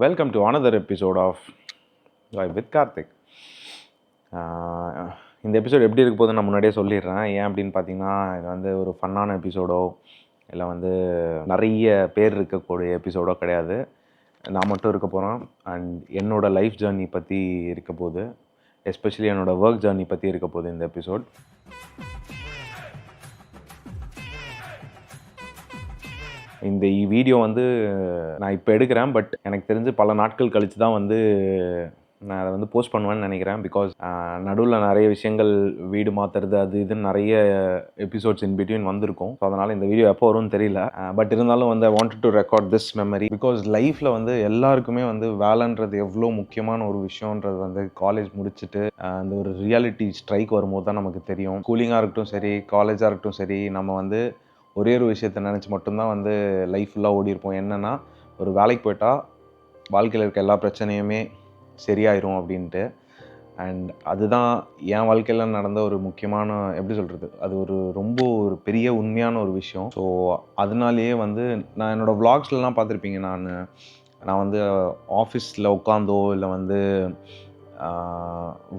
Welcome to another episode of Live with Karthik. இந்த episode எப்படி இருக்க போதுன்னு நான் முன்னாடியே சொல்லிடுறேன். ஏன் அப்படின்னு பார்த்தீங்கன்னா, இது வந்து ஒரு ஃபன்னான எபிசோடோ இல்லை வந்து நிறைய பேர் இருக்கக்கூடிய எபிசோடோ கிடையாது. நான் மட்டும் இருக்க போகிறேன். அண்ட் என்னோடய லைஃப் ஜேர்னி பற்றி இருக்க போகுது, எஸ்பெஷலி என்னோடய ஒர்க் ஜேர்னி பற்றி இருக்க போகுது இந்த எபிசோட். இந்த வீடியோ வந்து நான் இப்போ எடுக்கிறேன், பட் எனக்கு தெரிஞ்சு பல நாட்கள் கழித்து தான் வந்து நான் அதை வந்து போஸ்ட் பண்ணுவேன்னு நினைக்கிறேன். பிகாஸ் நடுவில் நிறைய விஷயங்கள், வீடு மாற்றுறது அது இதுன்னு நிறைய எபிசோட்ஸ் இன் பிட்வீன் வந்திருக்கும். ஸோ அதனால் இந்த வீடியோ எப்போ வரும்னு தெரியல. பட் இருந்தாலும் வந்து ஐ wanted to record this memory. Because லைஃப்பில் வந்து எல்லாருக்குமே வந்து வேலைன்றது எவ்வளோ முக்கியமான ஒரு விஷயன்றது வந்து காலேஜ் முடிச்சுட்டு அந்த ஒரு ரியாலிட்டி ஸ்ட்ரைக் வரும்போது தான் நமக்கு தெரியும். ஸ்கூலிங்காக இருக்கட்டும் சரி, காலேஜாக இருக்கட்டும் சரி, நம்ம வந்து ஒரே ஒரு விஷயத்தை நினச்சி மட்டும்தான் வந்து லைஃப் ஃபுல்லாக ஓடி இருப்போம். என்னென்னா, ஒரு வேலைக்கு போயிட்டால் வாழ்க்கையில் இருக்க எல்லா பிரச்சனையுமே சரியாயிரும் அப்படின்ட்டு. அண்ட் அதுதான் என் வாழ்க்கையில் நடந்த ஒரு முக்கியமான, எப்படி சொல்கிறது, அது ரொம்ப ஒரு பெரிய உண்மையான ஒரு விஷயம். ஸோ அதனாலேயே வந்து நான் என்னோடய விளாக்ஸ்லாம் பார்த்துருப்பீங்க. நான் வந்து ஆஃபீஸில் உட்காந்தோ இல்லை வந்து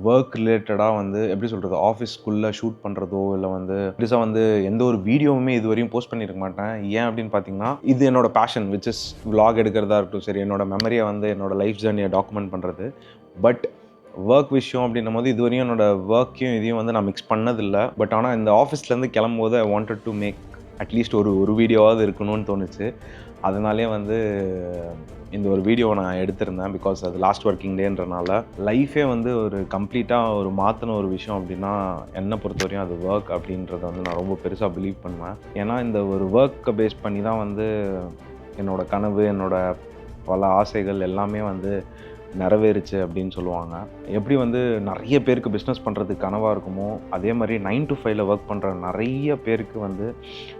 ஒர்க் ரிலேட்டடாக வந்து எப்படி சொல்கிறது, ஆஃபீஸ்க்குள்ளே ஷூட் பண்ணுறதோ இல்லை வந்து பெருசாக வந்து எந்த ஒரு வீடியோவுமே இது வரையும் போஸ்ட் பண்ணியிருக்க மாட்டேன். ஏன் அப்படின்னு பார்த்தீங்கன்னா, இது என்னோட பேஷன், விச் இஸ் விளாக் எடுக்கிறதா இருக்கட்டும் சரி, என்னோட மெமரியை வந்து என்னோடய லைஃப் ஜேர்னியை டாக்குமெண்ட் பண்ணுறது. பட் ஒர்க் விஷயம் அப்படின்னும் போது இது வரையும் என்னோடய ஒர்க்கையும் இதையும் வந்து நான் மிக்ஸ் பண்ணதில்லை. பட் ஆனால் இந்த ஆஃபீஸ்லேருந்து கிளம்பும்போது I wanted to make at least ஒரு வீடியோவாவது இருக்கணும்னு தோணுச்சு. அதனாலே வந்து இந்த ஒரு வீடியோவை நான் எடுத்திருந்தேன். பிகாஸ் அது லாஸ்ட் ஒர்க்கிங் டேன்றனால லைஃபே வந்து ஒரு கம்ப்ளீட்டாக ஒரு மாற்றின ஒரு விஷயம் அப்படின்னா என்னை பொறுத்த வரையும் அது ஒர்க் அப்படின்றத வந்து நான் ரொம்ப பெருசாக பிலீவ் பண்ணுவேன். ஏன்னா இந்த ஒரு ஒர்க்கை பேஸ் பண்ணி தான் வந்து என்னோடய கனவு, என்னோடய பல ஆசைகள் எல்லாமே வந்து நிறைவேறுச்சு அப்படின்னு சொல்லுவாங்க. எப்படி வந்து நிறைய பேருக்கு பிஸ்னஸ் பண்ணுறதுக்கு கனவாக இருக்குமோ, அதே மாதிரி 9 to 5 ஒர்க் பண்ணுற நிறைய பேருக்கு வந்து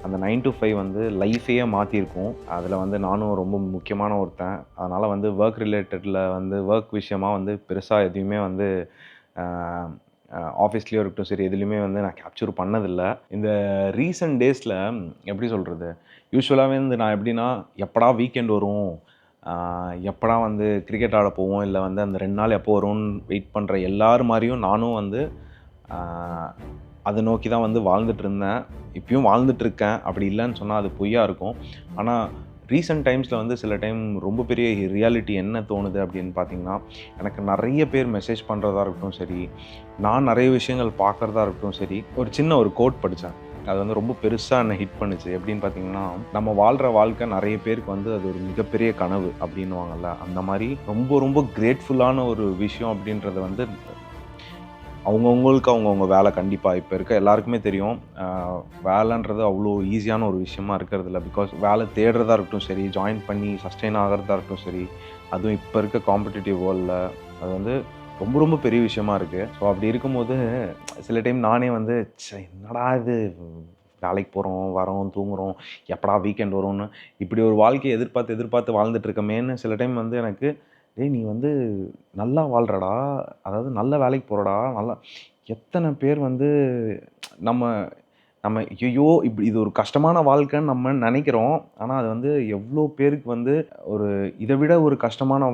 அந்த 9 to 5 வந்து லைஃபையே மாற்றிருக்கும். அதில் வந்து நானும் ரொம்ப முக்கியமான ஒருத்தன். அதனால் வந்து ஒர்க் ரிலேட்டடில் வந்து ஒர்க் விஷயமாக வந்து பெருசாக எதையுமே வந்து ஆஃபீஸ்லேயும் இருக்கட்டும் சரி, எதுலேயுமே வந்து நான் கேப்சர் பண்ணதில்லை. இந்த ரீசன்ட் டேஸில் எப்படி சொல்கிறது, யூஸ்வலாகவே வந்து நான் எப்படின்னா, எப்படா வீக்கெண்ட் வரும், எப்படா வந்து கிரிக்கெட் ஆட போவோம், இல்லை வந்து அந்த 2 நாள் எப்போ வரும்னு வெயிட் பண்ணுற எல்லாரும் மாதிரியும் நானும் வந்து அதை நோக்கி தான் வந்து வாழ்ந்துட்டு இருந்தேன். இப்பயும் வாழ்ந்துட்டுருக்கேன். அப்படி இல்லைன்னு சொன்னால் அது பொய்யா இருக்கும். ஆனால் ரீசெண்ட் டைம்ஸில் வந்து சில டைம் ரொம்ப பெரிய ரியாலிட்டி என்ன தோணுது அப்படின்னு பார்த்தீங்கன்னா, எனக்கு நிறைய பேர் மெசேஜ் பண்ணுறதா இருக்கட்டும் சரி, நான் நிறைய விஷயங்கள் பார்க்குறதா இருக்கட்டும் சரி, ஒரு சின்ன ஒரு கோட் படித்தேன். அது வந்து ரொம்ப பெருசாக என்னை ஹிட் பண்ணுச்சு. எப்படின்னு பார்த்தீங்கன்னா, நம்ம வாழ்கிற வாழ்க்கை நிறைய பேருக்கு வந்து அது ஒரு மிகப்பெரிய கனவு அப்படின்னுவாங்கல்ல, அந்த மாதிரி ரொம்ப ரொம்ப கிரேட்ஃபுல்லான ஒரு விஷயம் அப்படின்றது வந்து அவங்கவுங்க வேலை கண்டிப்பாக இப்போ இருக்க எல்லாருக்குமே தெரியும். வேலைன்றது அவ்வளோ ஈஸியான ஒரு விஷயமா இருக்கிறது இல்லை. பிகாஸ் வேலை தேடுறதா இருக்கட்டும் சரி, ஜாயின் பண்ணி சஸ்டெயின் ஆகிறதா இருக்கட்டும் சரி, அதுவும் இப்போ இருக்க காம்படிட்டிவ் வேர்ல்டில் அது வந்து ரொம்ப ரொம்ப பெரிய விஷயமா இருக்குது. ஸோ அப்படி இருக்கும்போது சில டைம் நானே வந்து என்னடா இது, வேலைக்கு போகிறோம், வரோம், தூங்குகிறோம், எப்படா வீக்கெண்ட் வரும்னு இப்படி ஒரு வாழ்க்கையை எதிர்பார்த்து வாழ்ந்துட்டுருக்கமேன்னு சில டைம் வந்து எனக்கு, நீ வந்து நல்லா வாழ்கிறடா, அதாவது நல்ல வேலைக்கு போகிறடா, நல்லா எத்தனை பேர் வந்து நம்ம ஐயோ இப்படி இது ஒரு கஷ்டமான வாழ்க்கைன்னு நம்ம நினைக்கிறோம். ஆனால் அது வந்து எவ்வளோ பேருக்கு வந்து ஒரு இதை விட ஒரு கஷ்டமான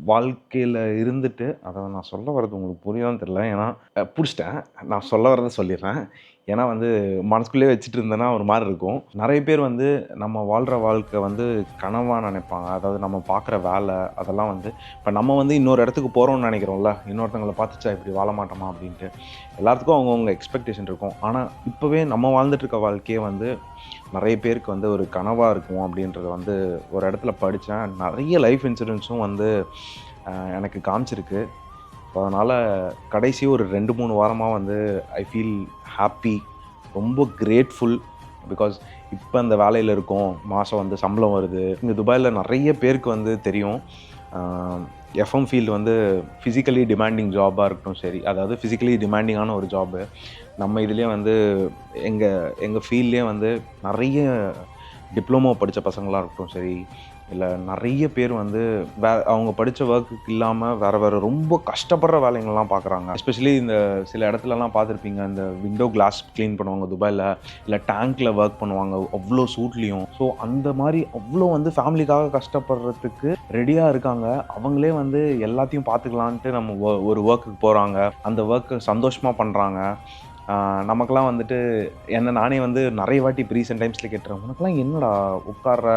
வாழ்க்கையில் இருந்துட்டு, அதை நான் சொல்ல வர்றது உங்களுக்கு புரியுதான்னு தெரியல. ஏன்னா பிடிச்சிட்டேன், நான் சொல்ல வர்றதை சொல்லிடுறேன். ஏன்னா வந்து மனசுக்குள்ளேயே வச்சுட்டு இருந்தேன்னா ஒரு மாதிரி இருக்கும். நிறைய பேர் வந்து நம்ம வாழ்கிற வாழ்க்கை வந்து கனவாக நினைப்பாங்க. அதாவது நம்ம பார்க்குற வேலை அதெல்லாம் வந்து இப்போ நம்ம வந்து இன்னொரு இடத்துக்கு போகிறோம்னு நினைக்கிறோம்ல, இன்னொருத்தவங்களை பார்த்துச்சா இப்படி வாழ மாட்டோமா அப்படின்ட்டு எல்லாத்துக்கும் அவங்கவுங்க எக்ஸ்பெக்டேஷன் இருக்கும். ஆனால் இப்போவே நம்ம வாழ்ந்துட்டுருக்க வாழ்க்கையே வந்து நிறைய பேருக்கு வந்து ஒரு கனவாக இருக்கும் அப்படின்றத வந்து ஒரு இடத்துல படித்தேன். நிறைய லைஃப் இன்சூரன்ஸும் வந்து எனக்கு காமிச்சிருக்கு. ஸோ அதனால் கடைசி ஒரு 2-3 வாரமாக வந்து ஐ ஃபீல் ஹாப்பி, ரொம்ப கிரேட்ஃபுல். பிகாஸ் இப்போ அந்த வேலையில் இருக்கோம், மாதம் வந்து சம்பளம் வருது. இங்கே துபாயில் நிறைய பேருக்கு வந்து தெரியும், எஃப்எம் ஃபீல்டு வந்து ஃபிசிக்கலி டிமாண்டிங் ஜாபாக இருக்கட்டும் சரி, அதாவது ஃபிசிக்கலி டிமாண்டிங்கான ஒரு ஜாபு. நம்ம இதுலேயே வந்து எங்கள் ஃபீல்ட்லேயே வந்து நிறைய டிப்ளமோ படித்த பசங்களாக இருக்கட்டும் சரி, இல்லை நிறைய பேர் வந்து அவங்க படித்த ஒர்க்குக்கு இல்லாமல் வேறு ரொம்ப கஷ்டப்படுற வேலைங்கள்லாம் பார்க்குறாங்க. எஸ்பெஷலி இந்த சில இடத்துலலாம் பார்த்துருப்பீங்க, இந்த விண்டோ கிளாஸ் க்ளீன் பண்ணுவாங்க துபாயில், இல்லை டேங்க்கில் ஒர்க் பண்ணுவாங்க அவ்வளோ சூட்லேயும். ஸோ அந்த மாதிரி அவ்வளோ வந்து ஃபேமிலிக்காக கஷ்டப்படுறதுக்கு ரெடியாக இருக்காங்க. அவங்களே வந்து எல்லாத்தையும் பார்த்துக்கலான்ட்டு நம்ம ஒரு ஒர்க்குக்கு போகிறாங்க, அந்த ஒர்க்கு சந்தோஷமாக பண்ணுறாங்க. நமக்கெல்லாம் வந்துட்டு நானே வந்து நிறைய வாட்டி இப்போ ரீசெண்ட் டைம்ஸில் கேட்டுறேன், உனக்கெல்லாம் என்னடா உட்கார்ற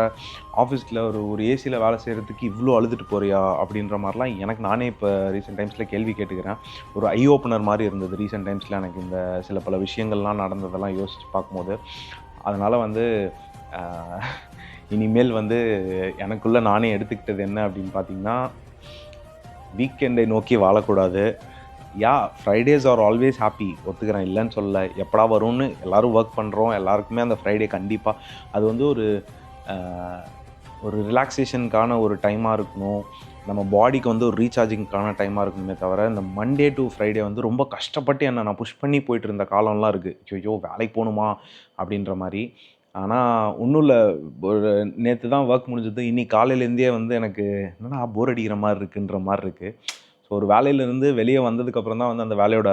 ஆஃபீஸில் ஒரு ஏசியில் வேலை செய்கிறதுக்கு இவ்வளோ அழுதுட்டு போறியா அப்படின்ற மாதிரிலாம் எனக்கு நானே இப்போ ரீசெண்ட் டைம்ஸில் கேள்வி கேட்டுக்கிறேன். ஒரு ஐ ஓப்பனர் மாதிரி இருந்தது ரீசெண்ட் டைம்ஸில் எனக்கு இந்த சில பல விஷயங்கள்லாம் நடந்ததெல்லாம் யோசித்து பார்க்கும்போது. அதனால் வந்து இனிமேல் வந்து எனக்குள்ளே நானே எடுத்துக்கிட்டது என்ன அப்படின்னு பார்த்தீங்கன்னா, வீக்கெண்டை நோக்கி வாழக்கூடாது. ஃப்ரைடேஸ் ஆர் ஆல்வேஸ் ஹாப்பி, ஒத்துக்கிறேன், இல்லைன்னு சொல்ல. எப்படா வரும்னு எல்லோரும் ஒர்க் பண்ணுறோம், எல்லாருக்குமே அந்த ஃப்ரைடே கண்டிப்பாக அது வந்து ஒரு ரிலாக்ஸேஷனுக்கான ஒரு டைமாக இருக்கணும், நம்ம பாடிக்கு வந்து ஒரு ரீசார்ஜிங்க்கான டைமாக இருக்கணுமே தவிர, இந்த மண்டே டு ஃப்ரைடே வந்து ரொம்ப கஷ்டப்பட்டு நான் புஷ் பண்ணி போயிட்டு இருந்த காலம்லாம் இருக்குது. ஐயோ வேலைக்கு போகணுமா அப்படின்ற மாதிரி. ஆனால் ஒன்றும் இல்லை, ஒரு நேற்று தான் ஒர்க் முடிஞ்சது, இன்னைக்கு காலையிலேருந்தே வந்து எனக்கு என்னடா போர் அடிக்கிற மாதிரி இருக்குன்ற மாதிரி இருக்குது. ஸோ ஒரு வேலையிலேருந்து வெளியே வந்ததுக்கப்புறம் தான் வந்து அந்த வேலையோட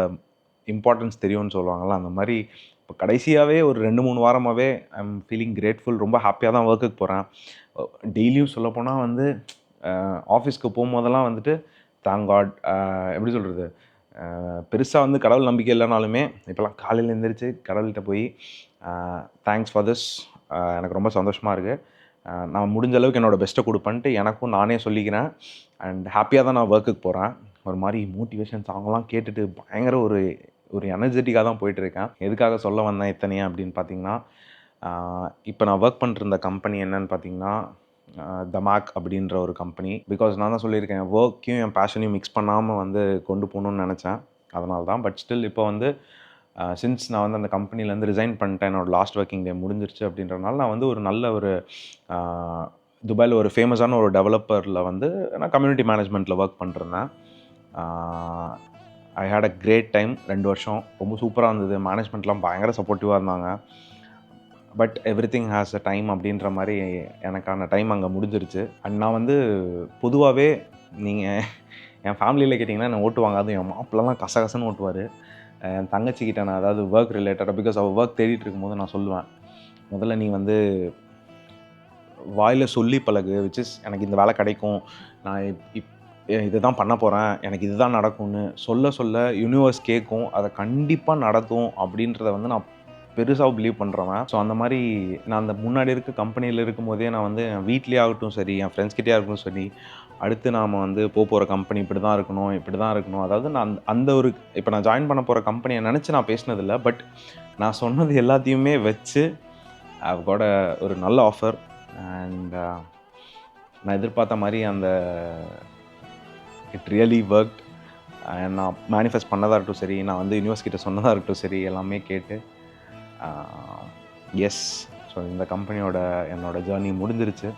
இம்பார்ட்டன்ஸ் தெரியும்னு சொல்லுவாங்கள்ல, அந்த மாதிரி இப்போ கடைசியாகவே ஒரு 2-3 வாரமாகவே ஐ எம் ஃபீலிங் கிரேட்ஃபுல். ரொம்ப ஹாப்பியாக தான் ஒர்க்குக்கு போகிறேன். டெய்லியும் சொல்லப்போனால் வந்து ஆஃபீஸ்க்கு போகும்போதெல்லாம் வந்துட்டு தேங்க் காட், எப்படி சொல்கிறது, பெருசாக வந்து கடவுள் நம்பிக்கை இல்லைனாலுமே இப்போலாம் காலையில் எழுந்திரிச்சு கடவுள்கிட்ட போய் தேங்க்ஸ் ஃபார் திஸ், எனக்கு ரொம்ப சந்தோஷமாக இருக்குது, நான் முடிஞ்ச அளவுக்கு என்னோடய பெஸ்ட்டை கொடுப்பேன்ட்டு எனக்கும் நானே சொல்லிக்கிறேன். அண்ட் ஹாப்பியாக தான் நான் ஒர்க்குக்கு போகிறேன். ஒரு மாதிரி மோட்டிவேஷன் சாங்லாம் கேட்டுட்டு பயங்கர ஒரு எனர்ஜெட்டிக்காக தான் போயிட்டுருக்கேன். எதுக்காக சொல்ல வந்தேன் இத்தனையா அப்படின்னு பார்த்தீங்கன்னா, இப்போ நான் ஒர்க் பண்ணிருந்த கம்பெனி என்னன்னு பார்த்தீங்கன்னா தமாக் அப்படின்ற ஒரு கம்பெனி. பிகாஸ் நான் தான் சொல்லியிருக்கேன், ஒர்க்கையும் என் பேஷனையும் மிக்ஸ் பண்ணாமல் வந்து கொண்டு போகணுன்னு நினச்சேன், அதனால தான். பட் ஸ்டில் இப்போ வந்து சின்ஸ் நான் வந்து அந்த கம்பெனிலேருந்து ரிசைன் பண்ணிட்டேன், என்னோடய லாஸ்ட் ஒர்க்கிங் டே முடிஞ்சிருச்சு அப்படின்றனால நான் வந்து ஒரு நல்ல ஒரு துபாயில் ஒரு ஃபேமஸான ஒரு டெவலப்பரில் வந்து நான் கம்யூனிட்டி மேனேஜ்மெண்ட்டில் ஒர்க் பண்ணிருந்தேன். ஐ ஹேட் அ கிரேட் டைம். 2 வருஷம் ரொம்ப சூப்பராக இருந்தது. மேனேஜ்மெண்ட்லாம் பயங்கர சப்போர்ட்டிவாக இருந்தாங்க. But everything has a time அப்படின்ற மாதிரி எனக்கான டைம் அங்கே முடிஞ்சிருச்சு. அண்ட் நான் வந்து பொதுவாகவே நீங்கள் என் ஃபேமிலியில் கேட்டிங்கன்னா என்னை ஓட்டுவாங்க. அதுவும் என் மாப்பிள்ளலாம் கசகசன்னு ஓட்டுவார். என் தங்கச்சிக்கிட்ட நான் அதாவது ஒர்க் ரிலேட்டடாக, பிகாஸ் அவள் ஒர்க் தேடிட்டு இருக்கும்போது நான் சொல்லுவேன், முதல்ல நீ வந்து வாயில் சொல்லி பழகு, விச் இஸ் எனக்கு இந்த வேலை கிடைக்கும், நான் இதை தான் பண்ண போகிறேன், எனக்கு இதுதான் நடக்கும்னு சொல்ல சொல்ல யூனிவர்ஸ் கேட்கும், அதை கண்டிப்பாக நடத்தும் அப்படின்றத வந்து நான் பெருசாக பிலீவ் பண்ணுறவன். ஸோ அந்த மாதிரி நான் அந்த முன்னாடி இருக்க கம்பெனியில் இருக்கும்போதே நான் வந்து என் வீட்லேயே ஆகட்டும் சரி, என் ஃப்ரெண்ட்ஸ்கிட்டே ஆகட்டும் சரி, அடுத்து நாம் வந்து போகிற கம்பெனி இப்படி தான் இருக்கணும், அதாவது நான் அந்த ஒரு இப்போ நான் ஜாயின் பண்ண போகிற கம்பெனியை நினச்சி நான் பேசினதில்லை. பட் நான் சொன்னது எல்லாத்தையுமே வச்சு I've got ஒரு நல்ல ஆஃபர். அண்ட் நான் எதிர்பார்த்த மாதிரி அந்த இட் ரியலி ஒர்க்ட். நான் மேனிஃபெஸ்ட் பண்ணதாக இருக்கட்டும் சரி, நான் வந்து யூனிவர்ஸ்கிட்ட சொன்னதாக இருக்கட்டும் சரி, எல்லாமே கேட்டு எஸ். ஸோ இந்த கம்பெனியோட என்னோடய ஜேர்னி முடிஞ்சிருச்சு.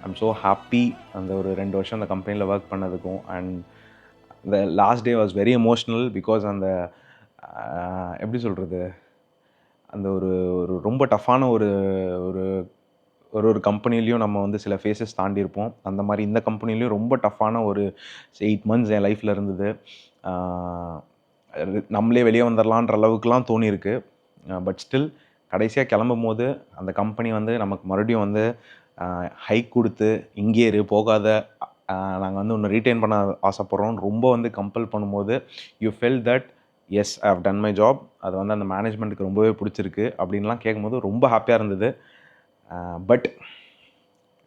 ஐம் ஸோ ஹாப்பி அந்த ஒரு 2 வருஷம் அந்த கம்பெனியில் ஒர்க் பண்ணதுக்கும். அண்ட் இந்த last day was very emotional. Because அந்த எப்படி சொல்கிறது, அந்த ஒரு ரொம்ப டஃப்பான ஒரு கம்பெனிலையும் நம்ம வந்து சில ஃபேஸஸ் தாண்டியிருப்போம். அந்த மாதிரி இந்த கம்பெனிலையும் ரொம்ப டஃப்பான ஒரு 8 months என் லைஃப்பில் இருந்தது. நம்மளே வெளியே வந்துடலான்ற அளவுக்குலாம் தோணியிருக்கு. பட் ஸ்டில் கடைசியாக கிளம்பும் போது அந்த கம்பெனி வந்து நமக்கு மறுபடியும் வந்து ஹைக் கொடுத்து, இங்கே இரு போகாத, நாங்கள் வந்து ஒன்று ரீட்டைன் பண்ண ஆசைப்பட்றோம் ரொம்ப வந்து கம்பல் பண்ணும்போது you felt that yes I have done my job. அது வந்து அந்த மேனேஜ்மெண்ட்டுக்கு ரொம்பவே பிடிச்சிருக்கு அப்படின்லாம் கேட்கும்போது ரொம்ப ஹாப்பியாக இருந்தது. But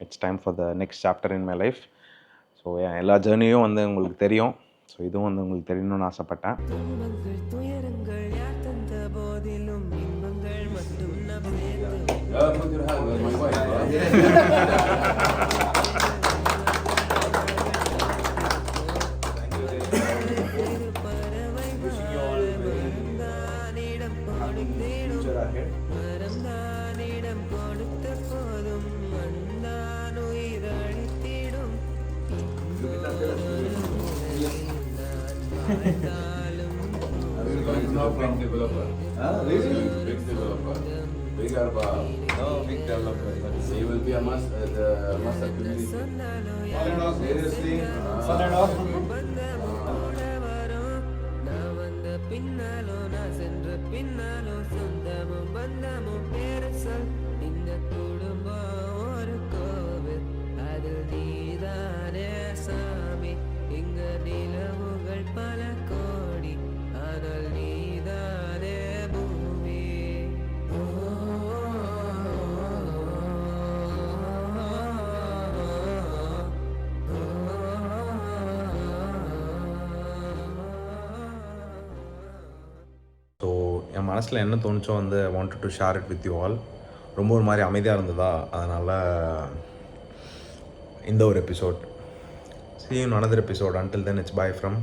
it's time for the next chapter in my life. So என் எல்லா ஜேர்னியும் வந்து உங்களுக்கு தெரியும். ஸோ இதுவும் வந்து உங்களுக்கு தெரியணும்னு ஆசைப்பட்டேன். Big developer. Big developer. big or no big development, but he will be a must the must community. Seriously, பின்னாலோ நான் சென்ற பின்னாலோ சொந்தமும் பந்தமும் பேரசல் இந்த குடும்பம் ஒரு கோவில் அதில் நீதானே சாமி இங்க நிலவுகள் பல கோடி ஆனால் நீதானே பூமி ஸோ என் மனசில் என்ன தோணுச்சோ வந்து ஐ wanted to share it with you all. ரொம்ப ஒரு மாதிரி அமைதியாக இருந்ததா, அதனால் இந்த ஒரு episode. See you in another episode. Until then, it's bye from